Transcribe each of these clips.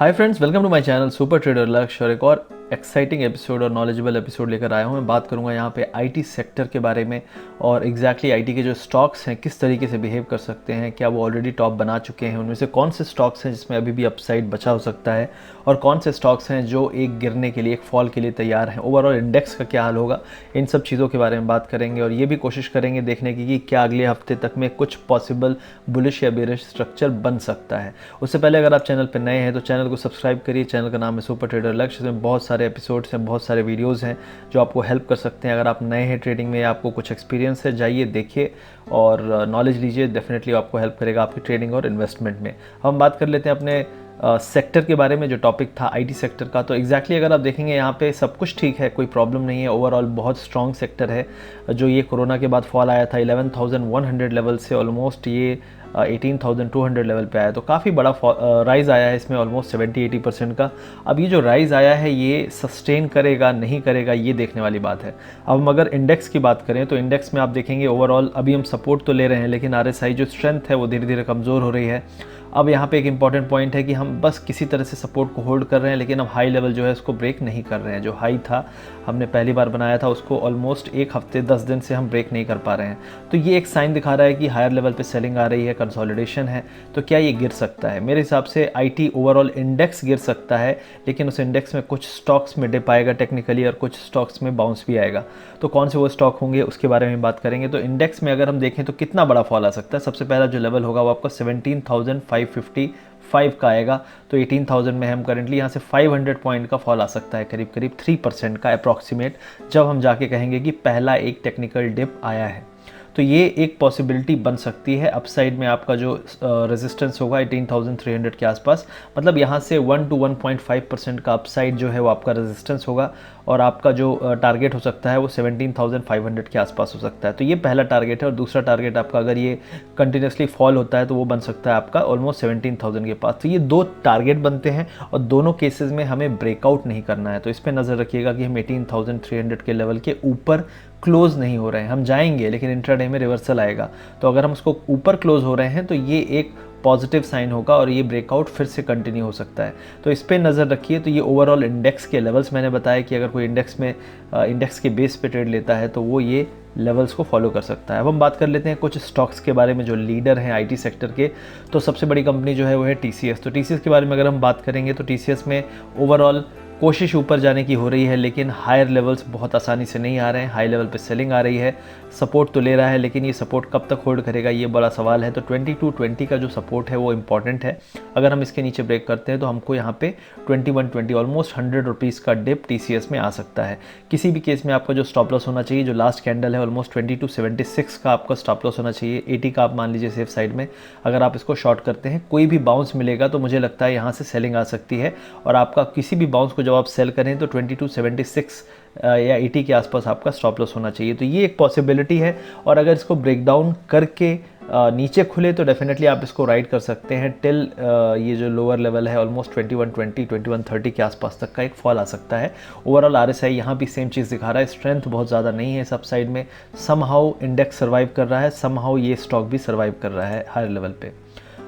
Hi friends, welcome to my channel super trader Lakshya. और एक और एक्साइटिंग एपिसोड और नॉलेजेबल एपिसोड लेकर आया हूँ। मैं बात करूँगा यहाँ पे आईटी सेक्टर के बारे में और एग्जैक्टली आईटी के जो स्टॉक्स हैं किस तरीके से बिहेव कर सकते हैं, क्या वो ऑलरेडी टॉप बना चुके हैं, उनमें से कौन से स्टॉक्स हैं जिसमें अभी भी अपसाइड बचा हो सकता है और कौन से स्टॉक्स हैं जो एक गिरने के लिए, एक फॉल के लिए तैयार हैं। ओवरऑल इंडेक्स का क्या हाल होगा, इन सब चीज़ों के बारे में बात करेंगे और ये भी कोशिश करेंगे देखने की कि क्या अगले हफ्ते तक में कुछ पॉसिबल बुलिश या बेरिश स्ट्रक्चर बन सकता है। उससे पहले अगर आप चैनल पर नए हैं तो चैनल को सब्सक्राइब करिए। चैनल का नाम है सुपर ट्रेडर लक्ष्य। इसमें बहुत सारे एपिसोड्स हैं, बहुत सारे वीडियोस हैं जो आपको हेल्प कर सकते हैं। अगर आप नए हैं ट्रेडिंग में या आपको कुछ एक्सपीरियंस है, जाइए देखिए और नॉलेज लीजिए। डेफिनेटली आपको हेल्प करेगा आपकी ट्रेडिंग और इन्वेस्टमेंट में। हम बात कर लेते हैं अपने सेक्टर के बारे में। जो टॉपिक था आईटी सेक्टर का, तो एग्जैक्टली अगर आप देखेंगे यहाँ पे सब कुछ ठीक है, कोई प्रॉब्लम नहीं है। ओवरऑल बहुत स्ट्रॉन्ग सेक्टर है। जो ये कोरोना के बाद फॉल आया था 11,100 लेवल से ऑलमोस्ट ये 18,200 लेवल पे आया, तो काफ़ी बड़ा राइज़ आया है इसमें, ऑलमोस्ट 70-80% का। अब ये जो राइज़ आया है ये सस्टेन करेगा नहीं करेगा, ये देखने वाली बात है। अब हम अगर इंडेक्स की बात करें तो इंडेक्स में आप देखेंगे ओवरऑल अभी हम सपोर्ट तो ले रहे हैं, लेकिन आरएसआई जो स्ट्रेंथ है वो धीरे धीरे कमज़ोर हो रही है। अब यहाँ पे एक इंपॉर्टेंट पॉइंट है कि हम बस किसी तरह से सपोर्ट को होल्ड कर रहे हैं, लेकिन अब हाई लेवल जो है उसको ब्रेक नहीं कर रहे हैं। जो हाई था, हमने पहली बार बनाया था, उसको ऑलमोस्ट एक हफ्ते 10 दिन से हम ब्रेक नहीं कर पा रहे हैं। तो ये एक साइन दिखा रहा है कि हायर लेवल पे सेलिंग आ रही है, कंसोलिडेशन है। तो क्या ये गिर सकता है? मेरे हिसाब से आईटी ओवरऑल इंडेक्स गिर सकता है, लेकिन उस इंडेक्स में कुछ स्टॉक्स में डिप आएगा टेक्निकली और कुछ स्टॉक्स में बाउंस भी आएगा। तो कौन से वो स्टॉक होंगे उसके बारे में बात करेंगे। तो इंडेक्स में अगर हम देखें तो कितना बड़ा फॉल आ सकता है। सबसे पहला जो लेवल होगा वो आपका 17,555 का आएगा। तो 18,000 में हम करेंटली, यहाँ से 500 पॉइंट का फॉल आ सकता है, करीब करीब 3% का अप्रॉक्सीमेट, जब हम जाके कहेंगे कि पहला एक टेक्निकल डिप आया है। तो ये एक पॉसिबिलिटी बन सकती है। अपसाइड में आपका जो रेजिस्टेंस होगा 18,300 के आसपास, मतलब यहाँ से 1 to 1.5% का अपसाइड जो है वो आपका रेजिस्टेंस होगा और आपका जो टारगेट हो सकता है वो 17,500 के आसपास हो सकता है। तो ये पहला टारगेट है। और दूसरा टारगेट आपका, अगर ये कंटिन्यूसली फॉल होता है तो वो बन सकता है आपका ऑलमोस्ट 17,000 के पास। तो ये दो टारगेट बनते हैं और दोनों केसेस में हमें ब्रेकआउट नहीं करना है। तो इस पर नज़र रखिएगा कि हम 18,300 के लेवल के ऊपर क्लोज नहीं हो रहे हैं। हम जाएंगे लेकिन इंट्राडे में रिवर्सल आएगा। तो अगर हम उसको ऊपर क्लोज हो रहे हैं तो ये एक पॉजिटिव साइन होगा और ये ब्रेकआउट फिर से कंटिन्यू हो सकता है। तो इस पे नज़र रखिए। तो ये ओवरऑल इंडेक्स के लेवल्स मैंने बताया कि अगर कोई इंडेक्स के बेस पे ट्रेड लेता है तो वो ये लेवल्स को फॉलो कर सकता है। अब हम बात कर लेते हैं कुछ स्टॉक्स के बारे में जो लीडर हैं आईटी सेक्टर के। तो सबसे बड़ी कंपनी जो है वो है टीसीएस। तो टीसीएस के बारे में अगर हम बात करेंगे तो टीसीएस में ओवरऑल कोशिश ऊपर जाने की हो रही है, लेकिन हायर लेवल्स बहुत आसानी से नहीं आ रहे हैं। हाई लेवल पे सेलिंग आ रही है, सपोर्ट तो ले रहा है, लेकिन ये सपोर्ट कब तक होल्ड करेगा ये बड़ा सवाल है। तो 2220 का जो सपोर्ट है वो इंपॉर्टेंट है। अगर हम इसके नीचे ब्रेक करते हैं तो हमको यहाँ पे 2120 ऑलमोस्ट 100 रुपीज़ का डिप टीसीएस में आ सकता है। किसी भी केस में आपका जो स्टॉप लॉस होना चाहिए, जो लास्ट कैंडल है ऑलमोस्ट 2276 का आपका स्टॉप लॉस होना चाहिए। 80 का आप मान लीजिए सेफ साइड में। अगर आप इसको शॉर्ट करते हैं, कोई भी बाउंस मिलेगा तो मुझे लगता है यहाँ से सेलिंग आ सकती है और आपका किसी भी बाउंस को जब आप सेल करें तो 2276 या 80 के आसपास आपका स्टॉप लॉस होना चाहिए। तो ये एक पॉसिबिलिटी है। और अगर इसको ब्रेक डाउन करके नीचे खुले तो डेफिनेटली आप इसको राइड कर सकते हैं टिल ये जो लोअर लेवल है ऑलमोस्ट 2120 2130 के आसपास तक का एक फॉल आ सकता है। ओवरऑल आरएसआई यहाँ भी सेम चीज़ दिखा रहा है, स्ट्रेंथ बहुत ज़्यादा नहीं है सब साइड में। समहाउ इंडेक्स सर्वाइव कर रहा है, समहाउ ये स्टॉक भी सर्वाइव कर रहा है हायर लेवल पे।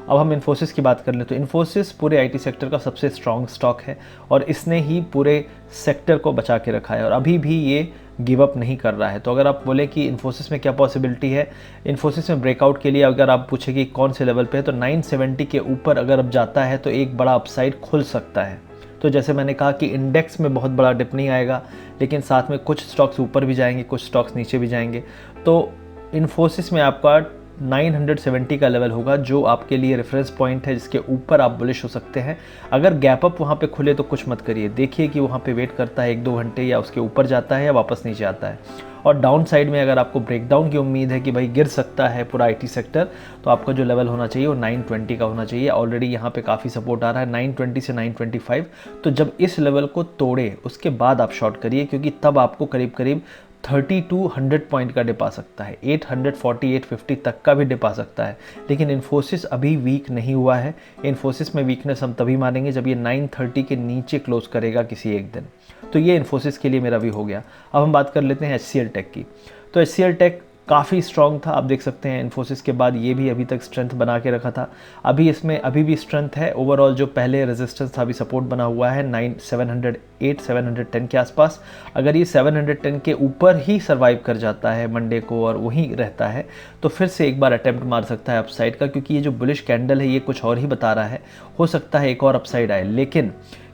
अब हम इन्फोसिस की बात कर लें तो इन्फोसिस पूरे आईटी सेक्टर का सबसे स्ट्रॉन्ग स्टॉक है और इसने ही पूरे सेक्टर को बचा के रखा है और अभी भी ये गिव अप नहीं कर रहा है। तो अगर आप बोले कि इन्फोसिस में क्या पॉसिबिलिटी है, इन्फोसिस में ब्रेकआउट के लिए अगर आप पूछे कि कौन से लेवल पे है, तो 970 के ऊपर अगर अब जाता है तो एक बड़ा अपसाइड खुल सकता है। तो जैसे मैंने कहा कि इंडेक्स में बहुत बड़ा डिप नहीं आएगा, लेकिन साथ में कुछ स्टॉक्स ऊपर भी जाएंगे, कुछ स्टॉक्स नीचे भी जाएंगे। तो इन्फोसिस में आपका 970 का लेवल होगा जो आपके लिए रेफरेंस पॉइंट है, जिसके ऊपर आप बुलिश हो सकते हैं। अगर गैप अप वहाँ पे खुले तो कुछ मत करिए, देखिए कि वहाँ पे वेट करता है 1-2 घंटे या उसके ऊपर जाता है या वापस नीचे आता है। और डाउन साइड में अगर आपको ब्रेकडाउन की उम्मीद है कि भाई गिर सकता है पूरा आईटी सेक्टर, तो आपका जो लेवल होना चाहिए वो 920 का होना चाहिए। ऑलरेडी यहाँ पे काफ़ी सपोर्ट आ रहा है 920 से 925। तो जब इस लेवल को तोड़े उसके बाद आप शॉर्ट करिए, क्योंकि तब आपको करीब करीब 30-100 पॉइंट का डिप आ सकता है, 840 850 तक का भी डिप आ सकता है। लेकिन इन्फोसिस अभी वीक नहीं हुआ है। इन्फोसिस में वीकनेस हम तभी मानेंगे जब ये 930 के नीचे क्लोज करेगा किसी एक दिन। तो ये इन्फोसिस के लिए मेरा भी हो गया। अब हम बात कर लेते हैं HCL टेक की। तो HCL टेक काफ़ी स्ट्रॉन्ग था। आप देख सकते हैं इन्फोसिस के बाद ये भी अभी तक स्ट्रेंथ बना के रखा था। अभी इसमें अभी भी स्ट्रेंथ है। ओवरऑल जो पहले रेजिस्टेंस था अभी सपोर्ट बना हुआ है 708 710 के आसपास। अगर ये 710 के ऊपर ही सर्वाइव कर जाता है मंडे को और वहीं रहता है तो फिर से एक बार अटेम्प्ट मार सकता है अपसाइड का, क्योंकि ये जो बुलिश कैंडल है ये कुछ और ही बता रहा है। हो सकता है एक और अपसाइड आए, लेकिन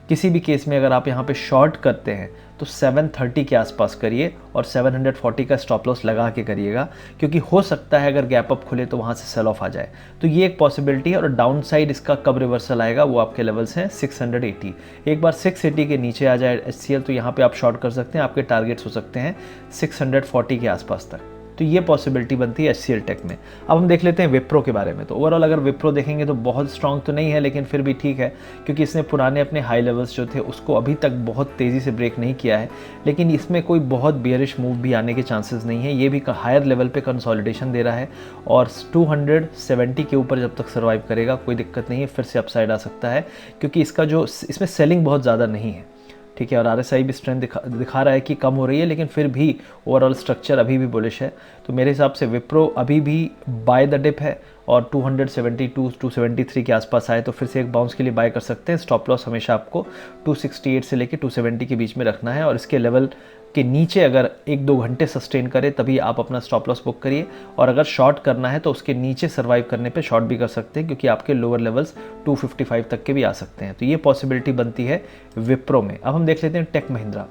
किसी भी केस में अगर आप यहाँ पे शॉर्ट करते हैं तो 730 के आसपास करिए और 740 का स्टॉप लॉस लगा के करिएगा, क्योंकि हो सकता है अगर गैप अप खुले तो वहाँ से सेल ऑफ आ जाए। तो ये एक पॉसिबिलिटी है। और डाउन साइड इसका कब रिवर्सल आएगा वो आपके लेवल्स हैं 680। एक बार 680 के नीचे आ जाए HCL तो यहाँ पे आप शॉर्ट कर सकते हैं। आपके टारगेट्स हो सकते हैं 640 के आसपास तक। तो ये पॉसिबिलिटी बनती है HCL टेक में। अब हम देख लेते हैं विप्रो के बारे में। तो ओवरऑल अगर विप्रो देखेंगे तो बहुत स्ट्रॉन्ग तो नहीं है, लेकिन फिर भी ठीक है, क्योंकि इसने पुराने अपने हाई लेवल्स जो थे उसको अभी तक बहुत तेज़ी से ब्रेक नहीं किया है। लेकिन इसमें कोई बहुत बियरिश मूव भी आने के चांसेस नहीं है। ये भी हायर लेवल पे कंसोलिडेशन दे रहा है और 270 के ऊपर जब तक सर्वाइव करेगा कोई दिक्कत नहीं है, फिर से अपसाइड आ सकता है, क्योंकि इसका जो इसमें सेलिंग बहुत ज़्यादा नहीं है। ठीक है, और RSI भी स्ट्रेंथ दिखा रहा है कि कम हो रही है, लेकिन फिर भी ओवरऑल स्ट्रक्चर अभी भी बुलिश है। तो मेरे हिसाब से विप्रो अभी भी बाय द डिप है और 272 273 के आसपास आए तो फिर से एक बाउंस के लिए बाय कर सकते हैं। स्टॉप लॉस हमेशा आपको 268 से लेकर 270 के बीच में रखना है और इसके लेवल के नीचे अगर 1-2 घंटे सस्टेन करे तभी आप अपना स्टॉप लॉस बुक करिए। और अगर शॉर्ट करना है तो उसके नीचे सर्वाइव करने पे शॉर्ट भी कर सकते हैं, क्योंकि आपके लोअर लेवल्स 255 तक के भी आ सकते हैं। तो ये पॉसिबिलिटी बनती है विप्रो में। अब हम देख लेते हैं टेक महिंद्रा।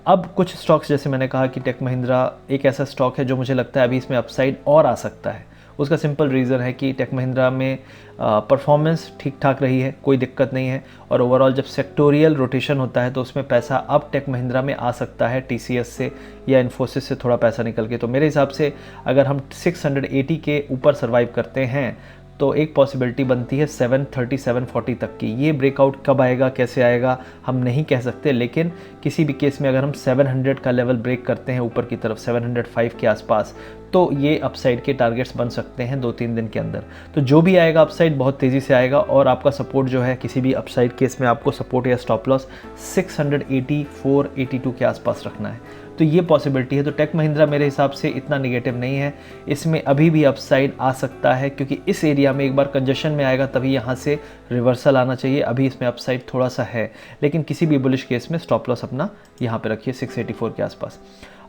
अब कुछ स्टॉक्स, जैसे मैंने कहा कि टेक महिंद्रा एक ऐसा स्टॉक है जो मुझे लगता है अभी इसमें अपसाइड और आ सकता है। उसका सिंपल रीज़न है कि टेक महिंद्रा में परफॉर्मेंस ठीक ठाक रही है, कोई दिक्कत नहीं है। और ओवरऑल जब सेक्टोरियल रोटेशन होता है तो उसमें पैसा अब टेक महिंद्रा में आ सकता है TCS से या इन्फोसिस से थोड़ा पैसा निकल के। तो मेरे हिसाब से अगर हम 680 के ऊपर सर्वाइव करते हैं तो एक पॉसिबिलिटी बनती है 730 740 तक की। ये ब्रेकआउट कब आएगा, कैसे आएगा, हम नहीं कह सकते, लेकिन किसी भी केस में अगर हम 700 का लेवल ब्रेक करते हैं ऊपर की तरफ 705 के आसपास, तो ये अपसाइड के टारगेट्स बन सकते हैं 2-3 दिन के अंदर। तो जो भी आएगा अपसाइड बहुत तेज़ी से आएगा और आपका सपोर्ट जो है किसी भी अपसाइड केस में आपको सपोर्ट या स्टॉप लॉस 684 82 के आसपास रखना है। तो ये पॉसिबिलिटी है। तो टेक महिंद्रा मेरे हिसाब से इतना निगेटिव नहीं है, इसमें अभी भी अपसाइड आ सकता है, क्योंकि इस एरिया में एक बार कंजेशन में आएगा तभी यहाँ से रिवर्सल आना चाहिए। अभी इसमें अपसाइड थोड़ा सा है, लेकिन किसी भी बुलिश केस में स्टॉप लॉस अपना यहाँ पे रखिए 684 के आसपास।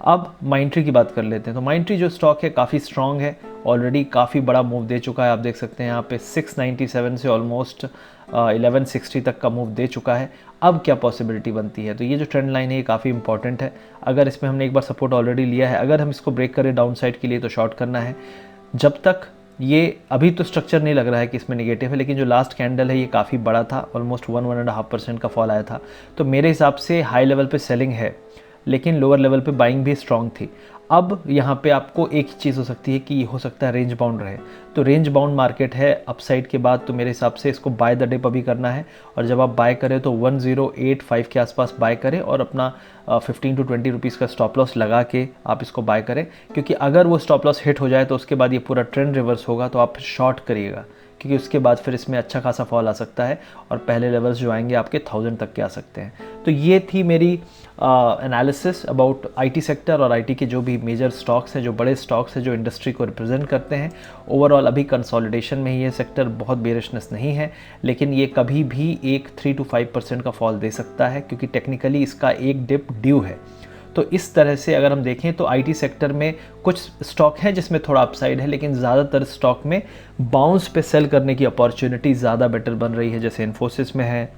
अब माइंट्री की बात कर लेते हैं। तो माइंट्री जो स्टॉक है काफ़ी स्ट्रॉन्ग है, ऑलरेडी काफ़ी बड़ा मूव दे चुका है। आप देख सकते हैं यहाँ पे 697 से ऑलमोस्ट 1160 तक का मूव दे चुका है। अब क्या पॉसिबिलिटी बनती है, तो ये जो ट्रेंड लाइन है ये काफ़ी इंपॉर्टेंट है। अगर इसमें हमने एक बार सपोर्ट ऑलरेडी लिया है, अगर हम इसको ब्रेक करें डाउन साइड के लिए तो शॉर्ट करना है। जब तक ये अभी तो स्ट्रक्चर नहीं लग रहा है कि इसमें नेगेटिव है, लेकिन जो लास्ट कैंडल है ये काफ़ी बड़ा था, ऑलमोस्ट 1-1.5% का फॉल आया था। तो मेरे हिसाब से हाई लेवल पे सेलिंग है, लेकिन लोअर लेवल पे बाइंग भी स्ट्रॉन्ग थी। अब यहाँ पे आपको एक ही चीज़ हो सकती है कि हो सकता है रेंज बाउंड रहे। तो रेंज बाउंड मार्केट है अपसाइड के बाद, तो मेरे हिसाब से इसको बाय द डिप अभी करना है। और जब आप बाय करें तो 1085 के आसपास बाय करें और अपना 15 to 20 रुपीज़ का स्टॉप लॉस लगा के आप इसको बाय करें, क्योंकि अगर वो स्टॉप लॉस हिट हो जाए तो उसके बाद ये पूरा ट्रेंड रिवर्स होगा तो आप शॉर्ट करिएगा, क्योंकि उसके बाद फिर इसमें अच्छा खासा फॉल आ सकता है और पहले लेवल्स जो आएंगे आपके 1000 तक के आ सकते हैं। तो ये थी मेरी एनालिसिस अबाउट IT सेक्टर और IT के जो भी मेजर स्टॉक्स हैं, जो बड़े स्टॉक्स हैं जो इंडस्ट्री को रिप्रेजेंट करते हैं। ओवरऑल अभी कंसोलिडेशन में ही ये सेक्टर बहुत बेरिशनेस नहीं है, लेकिन ये कभी भी एक 3 to 5% का फॉल दे सकता है, क्योंकि टेक्निकली इसका एक डिप ड्यू है। तो इस तरह से अगर हम देखें तो IT सेक्टर में कुछ स्टॉक हैं जिसमें थोड़ा अपसाइड है, लेकिन ज़्यादातर स्टॉक में बाउंस पे सेल करने की अपॉर्चुनिटी ज़्यादा बेटर बन रही है। जैसे इन्फोसिस में है,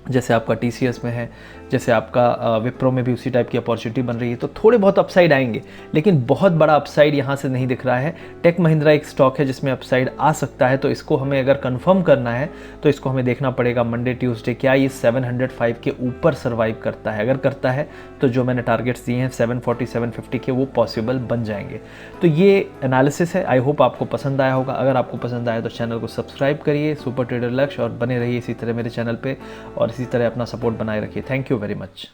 जैसे आपका TCS में है, जैसे आपका विप्रो में भी उसी टाइप की अपॉर्चुनिटी बन रही है। तो थोड़े बहुत अपसाइड आएंगे, लेकिन बहुत बड़ा अपसाइड यहाँ से नहीं दिख रहा है। टेक महिंद्रा एक स्टॉक है जिसमें अपसाइड आ सकता है, तो इसको हमें अगर कंफर्म करना है तो इसको हमें देखना पड़ेगा मंडे ट्यूसडे क्या ये 705 के ऊपर सर्वाइव करता है। अगर करता है तो जो मैंने टारगेट्स दिए हैं 740 750 के, वो पॉसिबल बन जाएंगे। तो ये एनालिसिस है, आई होप आपको पसंद आया होगा। अगर आपको पसंद आया तो चैनल को सब्सक्राइब करिए, सुपर ट्रेडर लक्ष्य, और बने रहिए इसी तरह मेरे चैनल पर और इसी तरह अपना सपोर्ट बनाए रखिए। Thank you very much.